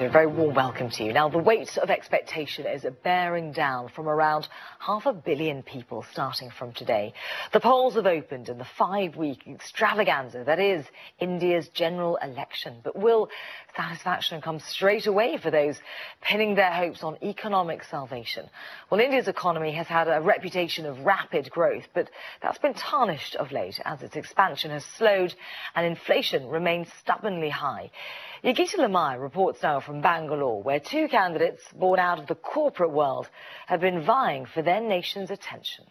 a very warm welcome to you. Now, the weight of expectation is bearing down from around 500 million people starting from today. The polls have opened in the 5-week extravaganza that is India's general election. But will satisfaction come straight away for those pinning their hopes on economic salvation? Well, India's economy has had a reputation of rapid growth, but that's been tarnished of late as its expansion has slowed and inflation remains stubbornly high. Yogita Lamai reports now from Bangalore, where two candidates born out of the corporate world have been vying for their nation's attention.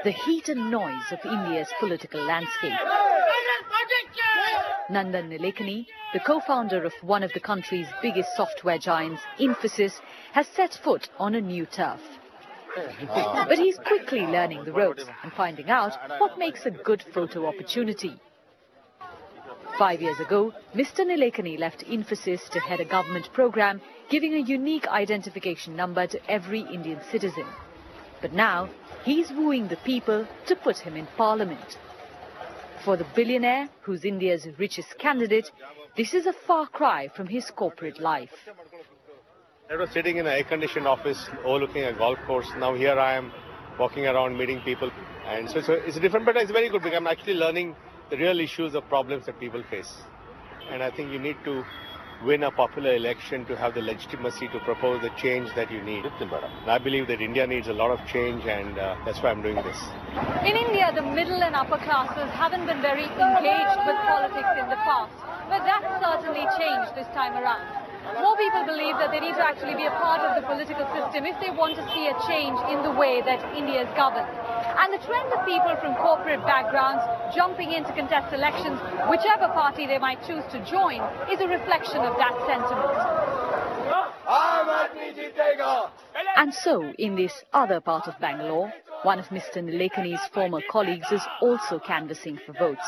The heat and noise of India's political landscape. Nandan Nilekani, the co-founder of one of the country's biggest software giants, Infosys, has set foot on a new turf. But he's quickly learning the ropes and finding out what makes a good photo opportunity. 5 years ago, Mr. Nilekani left Infosys to head a government program giving a unique identification number to every Indian citizen. But now, he's wooing the people to put him in parliament. For the billionaire, who's India's richest candidate, this is a far cry from his corporate life. I was sitting in an air-conditioned office overlooking a golf course. Now here I am walking around meeting people. And so it's different, but it's very good because I'm actually learning the real issues of problems that people face. And I think you need to win a popular election to have the legitimacy to propose the change that you need. And I believe that India needs a lot of change, and that's why I'm doing this. In India, the middle and upper classes haven't been very engaged with politics in the past, but that's certainly changed this time around. More people believe that they need to actually be a part of the political system if they want to see a change in the way that India is governed. And the trend of people from corporate backgrounds jumping in to contest elections, whichever party they might choose to join, is a reflection of that sentiment. And so, in this other part of Bangalore, one of Mr. Nilekani's former colleagues is also canvassing for votes.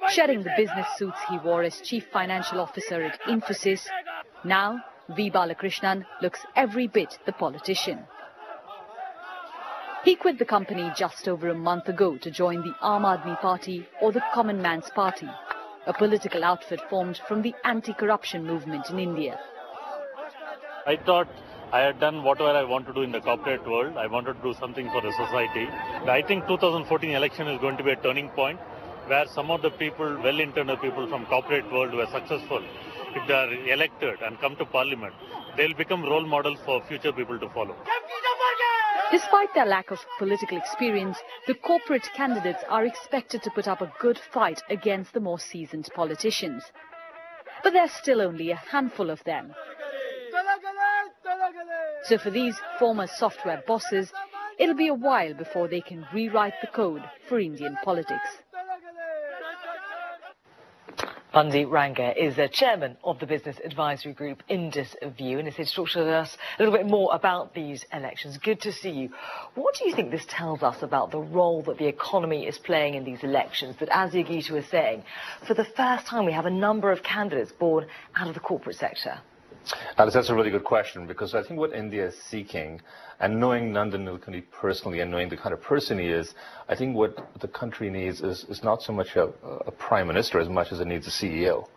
Shedding the business suits he wore as Chief Financial Officer at Infosys, now V. Balakrishnan looks every bit the politician. He quit the company just over a month ago to join the Aam Aadmi Party, or the Common Man's Party, a political outfit formed from the anti-corruption movement in India. I thought I had done whatever I want to do in the corporate world. I wanted to do something for the society. I think 2014 election is going to be a turning point, where some of the people, well-intended people from corporate world who are successful, if they are elected and come to parliament, they'll become role models for future people to follow. Despite their lack of political experience, the corporate candidates are expected to put up a good fight against the more seasoned politicians. But there's still only a handful of them. So for these former software bosses, it'll be a while before they can rewrite the code for Indian politics. Bundeep Rangar is the chairman of the business advisory group IndusView and is here to talk to us a little bit more about these elections. Good to see you. What do you think this tells us about the role that the economy is playing in these elections? That, as Yogita was saying, for the first time we have a number of candidates born out of the corporate sector. Alice, that's a really good question, because I think what India is seeking, and knowing Nandan Nilekani personally and knowing the kind of person he is, I think what the country needs is not so much a prime minister as much as it needs a CEO.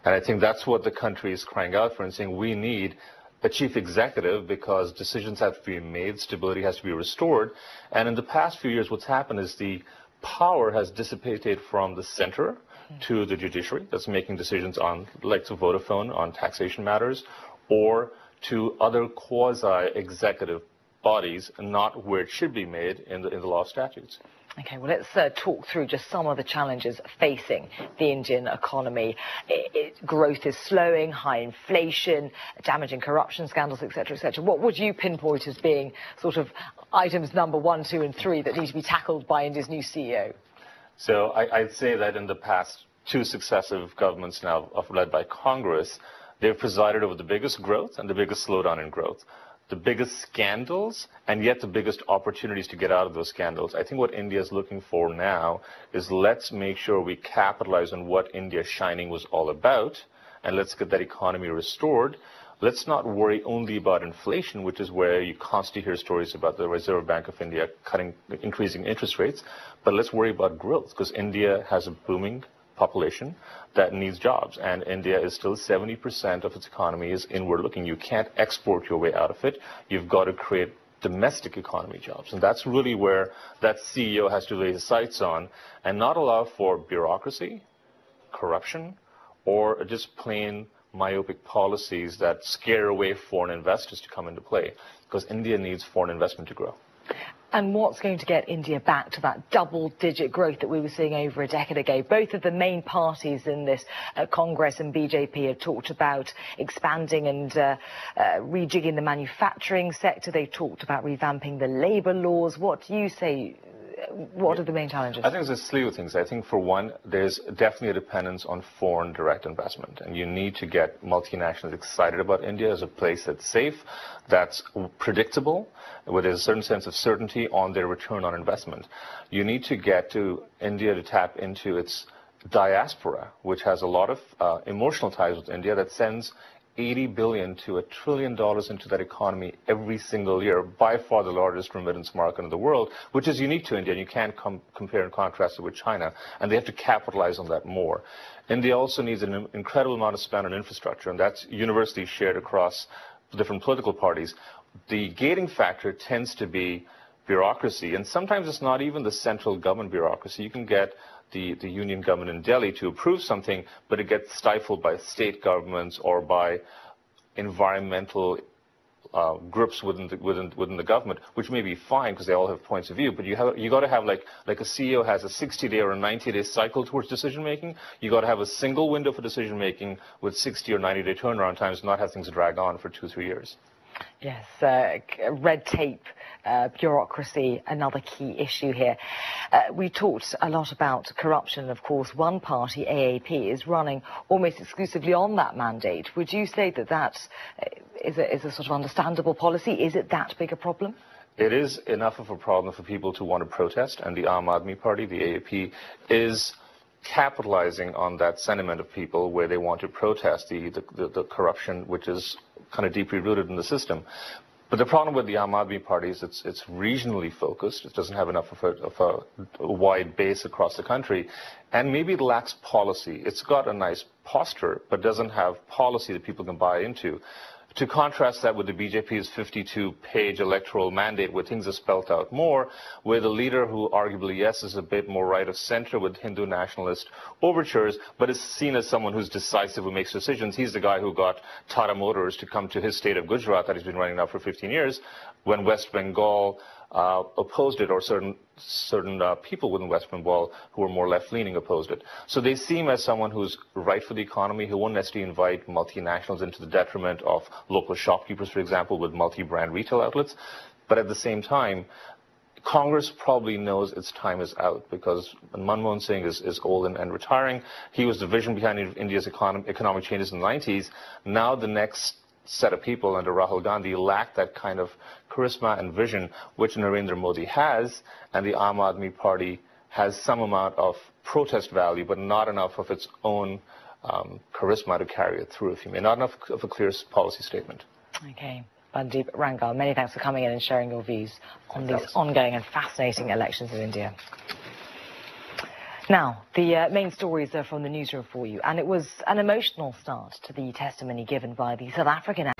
And I think that's what the country is crying out for and saying we need a chief executive because decisions have to be made, stability has to be restored. And in the past few years, what's happened is the power has dissipated from the center to the judiciary that's making decisions on, like to Vodafone, on taxation matters, or to other quasi-executive bodies, not where it should be made in the law of statutes. Okay, well, let's talk through just some of the challenges facing the Indian economy. Growth is slowing, high inflation, damaging corruption scandals, etc., etc. What would you pinpoint as being sort of items number 1, 2, and 3 that need to be tackled by India's new CEO? So I'd say that in the past 2 successive governments now led by Congress, they've presided over the biggest growth and the biggest slowdown in growth, the biggest scandals, and yet the biggest opportunities to get out of those scandals. I think what India is looking for now is let's make sure we capitalize on what India's shining was all about, and let's get that economy restored. let's not worry only about inflation, which is where you constantly hear stories about the Reserve Bank of India increasing interest rates, but let's worry about growth, because India has a booming population that needs jobs, and India is still 70% of its economy is inward looking. You can't export your way out of it. You've got to create domestic economy jobs, and that's really where that CEO has to lay his sights on, and not allow for bureaucracy, corruption, or just plain myopic policies that scare away foreign investors to come into play, because India needs foreign investment to grow. And what's going to get India back to that double-digit growth that we were seeing over a decade ago? Both of the main parties in this Congress and BJP have talked about expanding and rejigging the manufacturing sector. They've talked about revamping the labour laws. What do you say? What are the main challenges? I think there's a slew of things. I think, for one, there's definitely a dependence on foreign direct investment, and you need to get multinationals excited about India as a place that's safe, that's predictable, where there's a certain sense of certainty on their return on investment. You need to get to India to tap into its diaspora, which has a lot of emotional ties with India, that sends $80 billion to $1 trillion into that economy every single year, by far the largest remittance market in the world, which is unique to India, and you can't compare and contrast it with China, and they have to capitalize on that more. India also needs an incredible amount of spend on infrastructure, and that's universally shared across different political parties. The gating factor tends to be bureaucracy, and sometimes it's not even the central government bureaucracy. You can get the union government in Delhi to approve something, but it gets stifled by state governments or by environmental groups within the government, which may be fine because they all have points of view. But you got to have like a CEO has a 60-day or a 90-day cycle towards decision making. You got to have a single window for decision making with 60 or 90-day turnaround times, not have things drag on for 2-3 years. Yes, red tape, bureaucracy, another key issue here. We talked a lot about corruption. Of course, one party, AAP, is running almost exclusively on that mandate. Would you say that that is a sort of understandable policy? Is it that big a problem? It is enough of a problem for people to want to protest, and the Aam Aadmi Party, the AAP, is capitalizing on that sentiment of people where they want to protest the corruption, which is kind of deeply rooted in the system. But the problem with the Aam Aadmi Party is it's regionally focused. It doesn't have enough of a wide base across the country, and maybe it lacks policy. It's got a nice posture, but doesn't have policy that people can buy into. To contrast that with the BJP's 52-page electoral mandate, where things are spelt out more, where the leader, who arguably, yes, is a bit more right of center with Hindu nationalist overtures, but is seen as someone who's decisive, who makes decisions. He's the guy who got Tata Motors to come to his state of Gujarat that he's been running now for 15 years, when West Bengal opposed it, or certain people within West Bengal who were more left-leaning opposed it. So they seem as someone who's right for the economy, who won't necessarily invite multinationals into the detriment of local shopkeepers, for example, with multi-brand retail outlets. But at the same time, Congress probably knows its time is out, because Manmohan Singh is old and retiring. He was the vision behind India's economic changes in the 90s. Now the next set of people under Rahul Gandhi lack that kind of charisma and vision which Narendra Modi has, and the Aam Aadmi Party has some amount of protest value, but not enough of its own charisma to carry it through, if you may. Not enough of a clear policy statement. Okay. Bundeep, Rangar, many thanks for coming in and sharing your views on these ongoing and fascinating elections in India. Now, the main stories are from the newsroom for you, and it was an emotional start to the testimony given by the South African